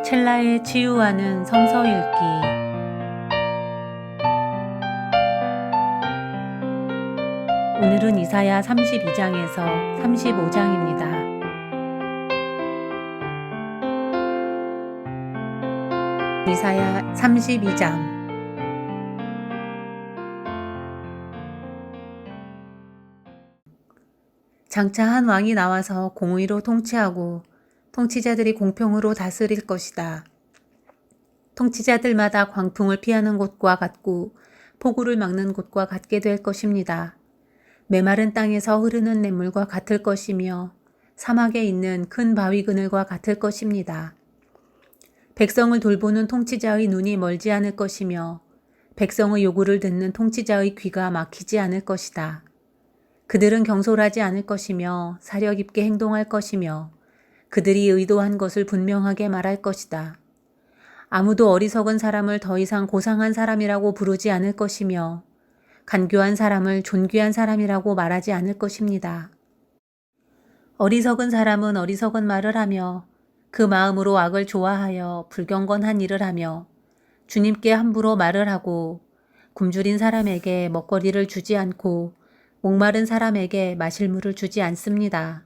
첼라에 치유하는 성서 읽기. 오늘은 이사야 32장에서 35장입니다. 이사야 32장. 장차 한 왕이 나와서 공의로 통치하고 통치자들이 공평으로 다스릴 것이다. 통치자들마다 광풍을 피하는 곳과 같고 폭우를 막는 곳과 같게 될 것입니다. 메마른 땅에서 흐르는 냇물과 같을 것이며 사막에 있는 큰 바위 그늘과 같을 것입니다. 백성을 돌보는 통치자의 눈이 멀지 않을 것이며 백성의 요구를 듣는 통치자의 귀가 막히지 않을 것이다. 그들은 경솔하지 않을 것이며 사려 깊게 행동할 것이며 그들이 의도한 것을 분명하게 말할 것이다. 아무도 어리석은 사람을 더 이상 고상한 사람이라고 부르지 않을 것이며 간교한 사람을 존귀한 사람이라고 말하지 않을 것입니다. 어리석은 사람은 어리석은 말을 하며 그 마음으로 악을 좋아하여 불경건한 일을 하며 주님께 함부로 말을 하고 굶주린 사람에게 먹거리를 주지 않고 목마른 사람에게 마실 물을 주지 않습니다.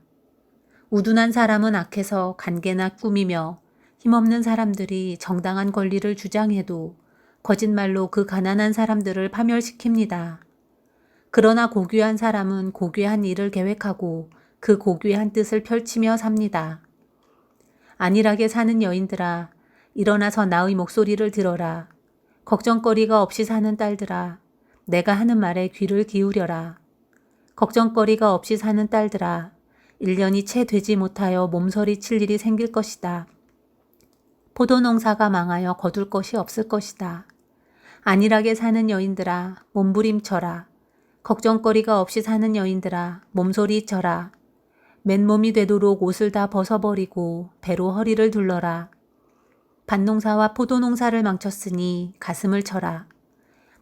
우둔한 사람은 악해서 간계나 꾸미며 힘없는 사람들이 정당한 권리를 주장해도 거짓말로 그 가난한 사람들을 파멸시킵니다. 그러나 고귀한 사람은 고귀한 일을 계획하고 그 고귀한 뜻을 펼치며 삽니다. 안일하게 사는 여인들아, 일어나서 나의 목소리를 들어라. 걱정거리가 없이 사는 딸들아, 내가 하는 말에 귀를 기울여라. 걱정거리가 없이 사는 딸들아, 1년이 채 되지 못하여 몸서리 칠 일이 생길 것이다. 포도농사가 망하여 거둘 것이 없을 것이다. 안일하게 사는 여인들아, 몸부림쳐라. 걱정거리가 없이 사는 여인들아, 몸소리 쳐라. 맨몸이 되도록 옷을 다 벗어버리고 배로 허리를 둘러라. 밭농사와 포도농사를 망쳤으니 가슴을 쳐라.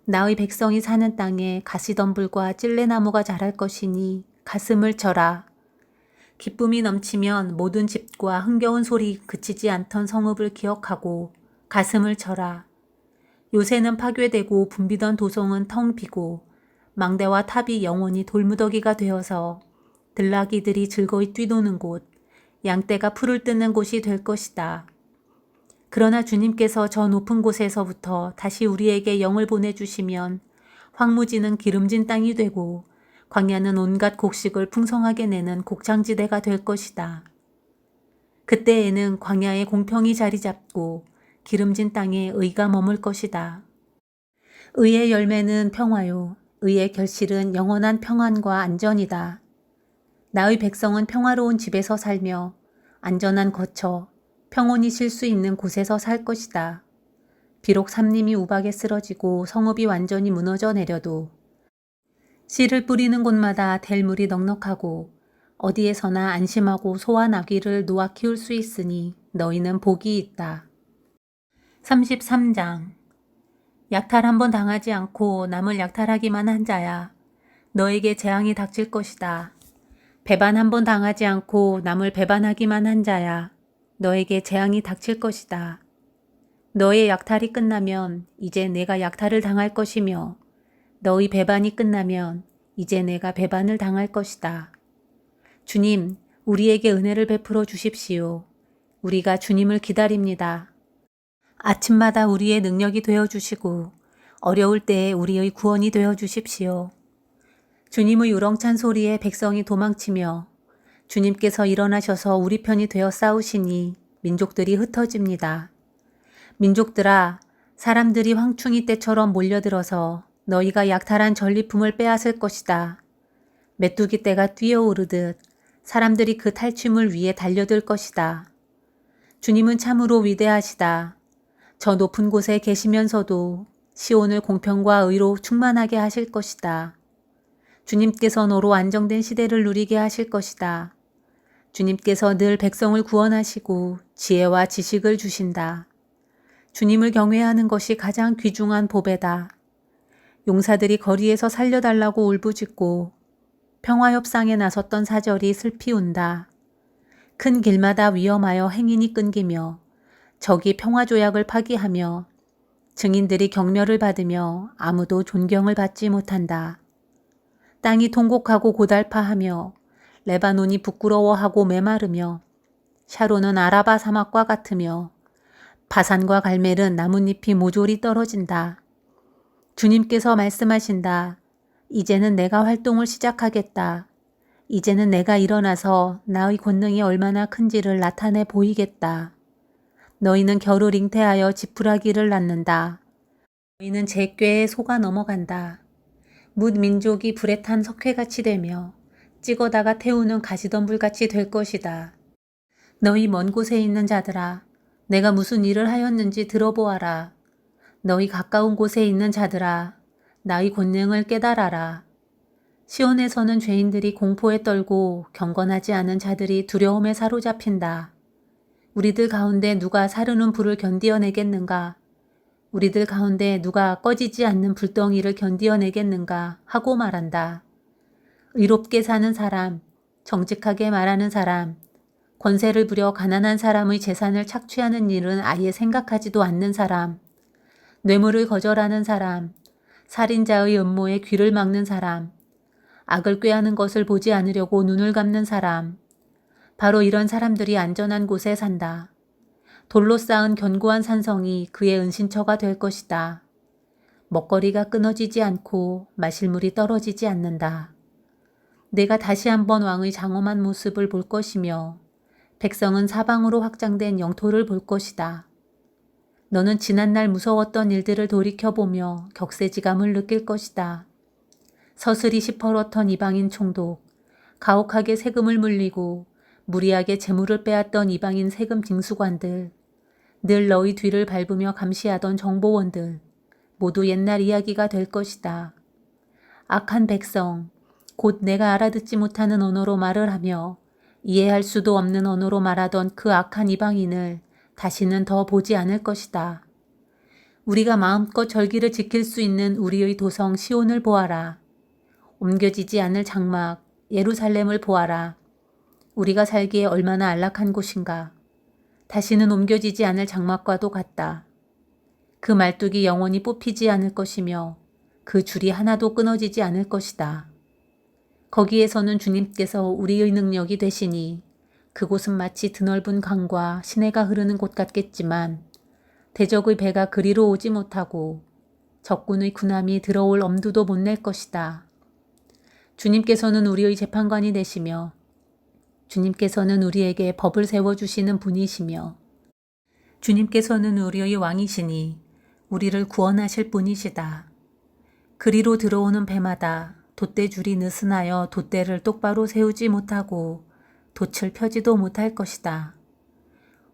나의 백성이 사는 땅에 가시덤불과 찔레나무가 자랄 것이니 가슴을 쳐라. 기쁨이 넘치면 모든 집과 흥겨운 소리 그치지 않던 성읍을 기억하고 가슴을 쳐라. 요새는 파괴되고 붐비던 도성은 텅 비고 망대와 탑이 영원히 돌무더기가 되어서 들나귀들이 즐거이 뛰노는 곳, 양떼가 풀을 뜯는 곳이 될 것이다. 그러나 주님께서 저 높은 곳에서부터 다시 우리에게 영을 보내주시면 황무지는 기름진 땅이 되고 광야는 온갖 곡식을 풍성하게 내는 곡창지대가 될 것이다. 그때에는 광야에 공평이 자리 잡고 기름진 땅에 의가 머물 것이다. 의의 열매는 평화요, 의의 결실은 영원한 평안과 안전이다. 나의 백성은 평화로운 집에서 살며 안전한 거처, 평온이 쉴 수 있는 곳에서 살 것이다. 비록 삼림이 우박에 쓰러지고 성읍이 완전히 무너져 내려도 씨를 뿌리는 곳마다 댈 물이 넉넉하고 어디에서나 안심하고 소와 나귀를 놓아 키울 수 있으니 너희는 복이 있다. 33장. 약탈 한번 당하지 않고 남을 약탈하기만 한 자야. 너에게 재앙이 닥칠 것이다. 배반 한번 당하지 않고 남을 배반하기만 한 자야. 너에게 재앙이 닥칠 것이다. 너의 약탈이 끝나면 이제 내가 약탈을 당할 것이며 너의 배반이 끝나면 이제 내가 배반을 당할 것이다. 주님, 우리에게 은혜를 베풀어 주십시오. 우리가 주님을 기다립니다. 아침마다 우리의 능력이 되어 주시고 어려울 때에 우리의 구원이 되어 주십시오. 주님의 우렁찬 소리에 백성이 도망치며 주님께서 일어나셔서 우리 편이 되어 싸우시니 민족들이 흩어집니다. 민족들아, 사람들이 황충이 때처럼 몰려들어서 너희가 약탈한 전리품을 빼앗을 것이다. 메뚜기 떼가 뛰어오르듯 사람들이 그 탈취물 위에 달려들 것이다. 주님은 참으로 위대하시다. 저 높은 곳에 계시면서도 시온을 공평과 의로 충만하게 하실 것이다. 주님께서 너로 안정된 시대를 누리게 하실 것이다. 주님께서 늘 백성을 구원하시고 지혜와 지식을 주신다. 주님을 경외하는 것이 가장 귀중한 보배다. 용사들이 거리에서 살려달라고 울부짖고 평화협상에 나섰던 사절이 슬피 운다. 큰 길마다 위험하여 행인이 끊기며 적이 평화조약을 파기하며 증인들이 경멸을 받으며 아무도 존경을 받지 못한다. 땅이 통곡하고 고달파하며 레바논이 부끄러워하고 메마르며 샤론은 아라바 사막과 같으며 바산과 갈멜은 나뭇잎이 모조리 떨어진다. 주님께서 말씀하신다. 이제는 내가 활동을 시작하겠다. 이제는 내가 일어나서 나의 권능이 얼마나 큰지를 나타내 보이겠다. 너희는 겨를 잉태하여 지푸라기를 낳는다. 너희는 제 꾀에 속아 넘어간다. 뭇 민족이 불에 탄 석회같이 되며 찍어다가 태우는 가시덤불같이 될 것이다. 너희 먼 곳에 있는 자들아, 내가 무슨 일을 하였는지 들어보아라. 너희 가까운 곳에 있는 자들아, 나의 권능을 깨달아라. 시온에서는 죄인들이 공포에 떨고 경건하지 않은 자들이 두려움에 사로잡힌다. 우리들 가운데 누가 사르는 불을 견디어내겠는가? 우리들 가운데 누가 꺼지지 않는 불덩이를 견디어내겠는가? 하고 말한다. 의롭게 사는 사람, 정직하게 말하는 사람, 권세를 부려 가난한 사람의 재산을 착취하는 일은 아예 생각하지도 않는 사람, 뇌물을 거절하는 사람, 살인자의 음모에 귀를 막는 사람, 악을 꾀하는 것을 보지 않으려고 눈을 감는 사람, 바로 이런 사람들이 안전한 곳에 산다. 돌로 쌓은 견고한 산성이 그의 은신처가 될 것이다. 먹거리가 끊어지지 않고 마실 물이 떨어지지 않는다. 내가 다시 한번 왕의 장엄한 모습을 볼 것이며 백성은 사방으로 확장된 영토를 볼 것이다. 너는 지난날 무서웠던 일들을 돌이켜보며 격세지감을 느낄 것이다. 서슬이 시퍼렇던 이방인 총독, 가혹하게 세금을 물리고 무리하게 재물을 빼앗던 이방인 세금 징수관들, 늘 너희 뒤를 밟으며 감시하던 정보원들, 모두 옛날 이야기가 될 것이다. 악한 백성, 곧 내가 알아듣지 못하는 언어로 말을 하며 이해할 수도 없는 언어로 말하던 그 악한 이방인을 다시는 더 보지 않을 것이다. 우리가 마음껏 절기를 지킬 수 있는 우리의 도성 시온을 보아라. 옮겨지지 않을 장막 예루살렘을 보아라. 우리가 살기에 얼마나 안락한 곳인가. 다시는 옮겨지지 않을 장막과도 같다. 그 말뚝이 영원히 뽑히지 않을 것이며 그 줄이 하나도 끊어지지 않을 것이다. 거기에서는 주님께서 우리의 능력이 되시니 그곳은 마치 드넓은 강과 시내가 흐르는 곳 같겠지만 대적의 배가 그리로 오지 못하고 적군의 군함이 들어올 엄두도 못 낼 것이다. 주님께서는 우리의 재판관이 되시며 주님께서는 우리에게 법을 세워주시는 분이시며 주님께서는 우리의 왕이시니 우리를 구원하실 분이시다. 그리로 들어오는 배마다 돛대줄이 느슨하여 돛대를 똑바로 세우지 못하고 돛을 펴지도 못할 것이다.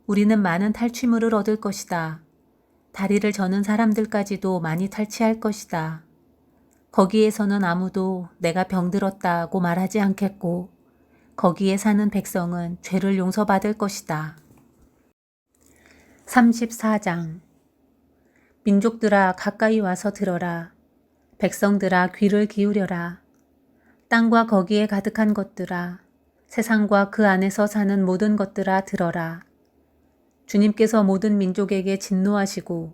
우리는 많은 탈취물을 얻을 것이다. 다리를 저는 사람들까지도 많이 탈취할 것이다. 거기에서는 아무도 내가 병들었다고 말하지 않겠고 거기에 사는 백성은 죄를 용서받을 것이다. 34장 민족들아 가까이 와서 들어라. 백성들아 귀를 기울여라. 땅과 거기에 가득한 것들아, 세상과 그 안에서 사는 모든 것들아 들어라. 주님께서 모든 민족에게 진노하시고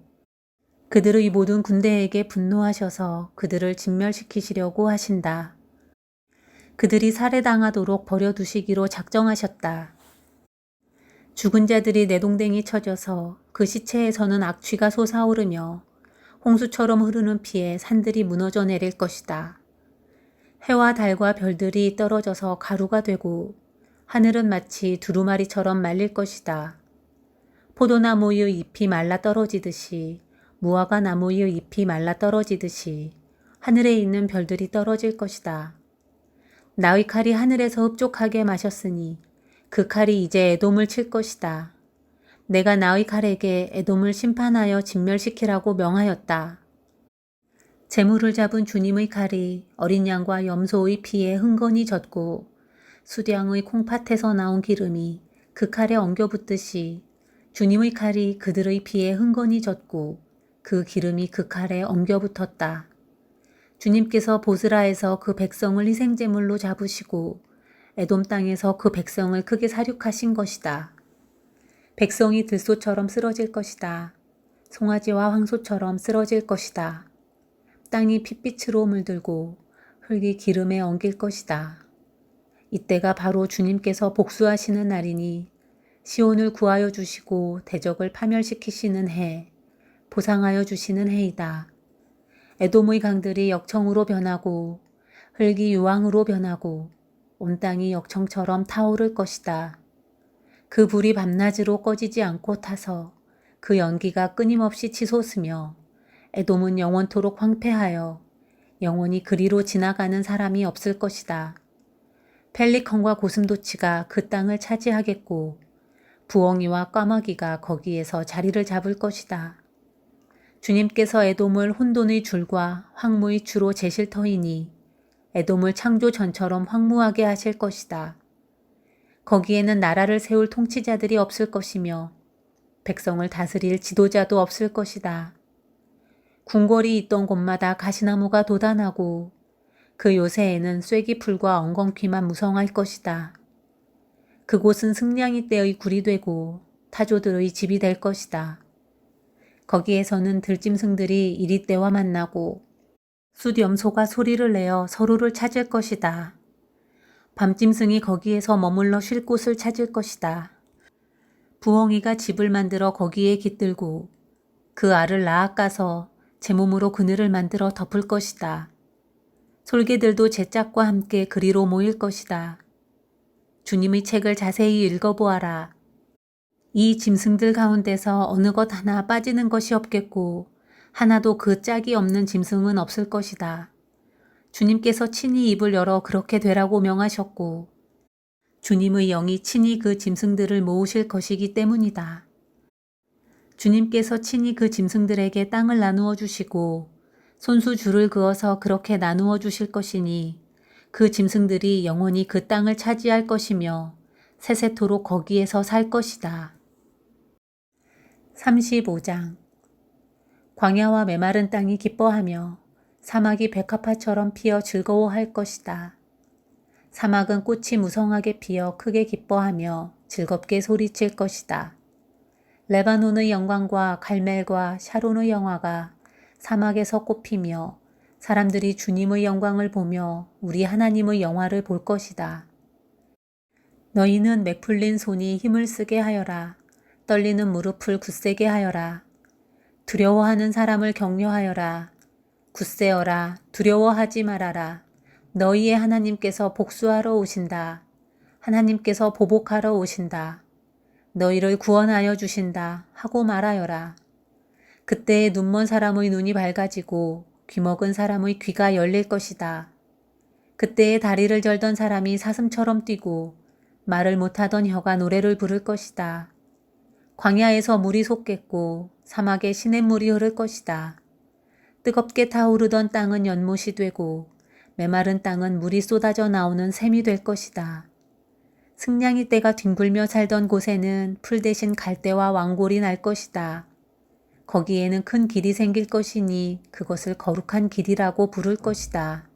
그들의 모든 군대에게 분노하셔서 그들을 진멸시키시려고 하신다. 그들이 살해당하도록 버려두시기로 작정하셨다. 죽은 자들이 내동댕이 쳐져서 그 시체에서는 악취가 솟아오르며 홍수처럼 흐르는 피에 산들이 무너져 내릴 것이다. 해와 달과 별들이 떨어져서 가루가 되고 하늘은 마치 두루마리처럼 말릴 것이다. 포도나무의 잎이 말라 떨어지듯이 무화과 나무의 잎이 말라 떨어지듯이 하늘에 있는 별들이 떨어질 것이다. 나의 칼이 하늘에서 흡족하게 마셨으니 그 칼이 이제 에돔을 칠 것이다. 내가 나의 칼에게 에돔을 심판하여 진멸시키라고 명하였다. 재물을 잡은 주님의 칼이 어린 양과 염소의 피에 흥건히 젖고 수량의 콩팥에서 나온 기름이 그 칼에 엉겨붙듯이 주님의 칼이 그들의 피에 흥건히 젖고 그 기름이 그 칼에 엉겨붙었다. 주님께서 보스라에서 그 백성을 희생제물로 잡으시고 에돔 땅에서 그 백성을 크게 살육하신 것이다. 백성이 들소처럼 쓰러질 것이다. 송아지와 황소처럼 쓰러질 것이다. 땅이 핏빛으로 물들고 흙이 기름에 엉길 것이다. 이때가 바로 주님께서 복수하시는 날이니 시온을 구하여 주시고 대적을 파멸시키시는 해, 보상하여 주시는 해이다. 에돔의 강들이 역청으로 변하고 흙이 유황으로 변하고 온 땅이 역청처럼 타오를 것이다. 그 불이 밤낮으로 꺼지지 않고 타서 그 연기가 끊임없이 치솟으며 에돔은 영원토록 황폐하여 영원히 그리로 지나가는 사람이 없을 것이다. 펠리컨과 고슴도치가 그 땅을 차지하겠고 부엉이와 까마귀가 거기에서 자리를 잡을 것이다. 주님께서 에돔을 혼돈의 줄과 황무의 주로 재실 터이니 에돔을 창조 전처럼 황무하게 하실 것이다. 거기에는 나라를 세울 통치자들이 없을 것이며 백성을 다스릴 지도자도 없을 것이다. 궁궐이 있던 곳마다 가시나무가 돋아나고 그 요새에는 쐐기풀과 엉겅퀴만 무성할 것이다. 그곳은 승냥이 떼의 굴이 되고 타조들의 집이 될 것이다. 거기에서는 들짐승들이 이리떼와 만나고 숫염소가 소리를 내어 서로를 찾을 것이다. 밤짐승이 거기에서 머물러 쉴 곳을 찾을 것이다. 부엉이가 집을 만들어 거기에 깃들고 그 알을 낳아 까서 제 몸으로 그늘을 만들어 덮을 것이다. 솔개들도 제 짝과 함께 그리로 모일 것이다. 주님의 책을 자세히 읽어보아라. 이 짐승들 가운데서 어느 것 하나 빠지는 것이 없겠고 하나도 그 짝이 없는 짐승은 없을 것이다. 주님께서 친히 입을 열어 그렇게 되라고 명하셨고 주님의 영이 친히 그 짐승들을 모으실 것이기 때문이다. 주님께서 친히 그 짐승들에게 땅을 나누어 주시고 손수 줄을 그어서 그렇게 나누어 주실 것이니 그 짐승들이 영원히 그 땅을 차지할 것이며 세세토록 거기에서 살 것이다. 35장. 광야와 메마른 땅이 기뻐하며 사막이 백합화처럼 피어 즐거워할 것이다. 사막은 꽃이 무성하게 피어 크게 기뻐하며 즐겁게 소리칠 것이다. 레바논의 영광과 갈멜과 샤론의 영화가 사막에서 꽃피며 사람들이 주님의 영광을 보며 우리 하나님의 영화를 볼 것이다. 너희는 맥풀린 손이 힘을 쓰게 하여라. 떨리는 무릎을 굳세게 하여라. 두려워하는 사람을 격려하여라. 굳세어라. 두려워하지 말아라. 너희의 하나님께서 복수하러 오신다. 하나님께서 보복하러 오신다. 너희를 구원하여 주신다 하고 말하여라. 그때에 눈먼 사람의 눈이 밝아지고 귀먹은 사람의 귀가 열릴 것이다. 그때에 다리를 절던 사람이 사슴처럼 뛰고 말을 못하던 혀가 노래를 부를 것이다. 광야에서 물이 솟겠고 사막에 시냇물이 흐를 것이다. 뜨겁게 타오르던 땅은 연못이 되고 메마른 땅은 물이 쏟아져 나오는 샘이 될 것이다. 승냥이 떼가 뒹굴며 살던 곳에는 풀 대신 갈대와 왕골이 날 것이다. 거기에는 큰 길이 생길 것이니 그것을 거룩한 길이라고 부를 것이다.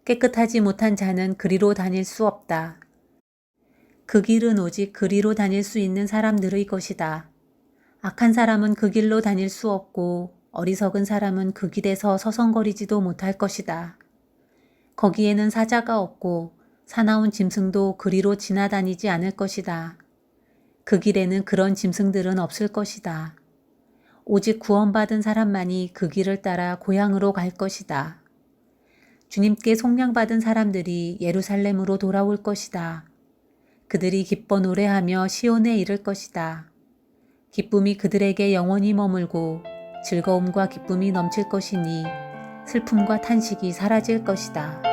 깨끗하지 못한 자는 그리로 다닐 수 없다. 그 길은 오직 그리로 다닐 수 있는 사람들의 것이다. 악한 사람은 그 길로 다닐 수 없고 어리석은 사람은 그 길에서 서성거리지도 못할 것이다. 거기에는 사자가 없고 사나운 짐승도 그리로 지나다니지 않을 것이다. 그 길에는 그런 짐승들은 없을 것이다. 오직 구원받은 사람만이 그 길을 따라 고향으로 갈 것이다. 주님께 속량받은 사람들이 예루살렘으로 돌아올 것이다. 그들이 기뻐 노래하며 시온에 이를 것이다. 기쁨이 그들에게 영원히 머물고 즐거움과 기쁨이 넘칠 것이니 슬픔과 탄식이 사라질 것이다.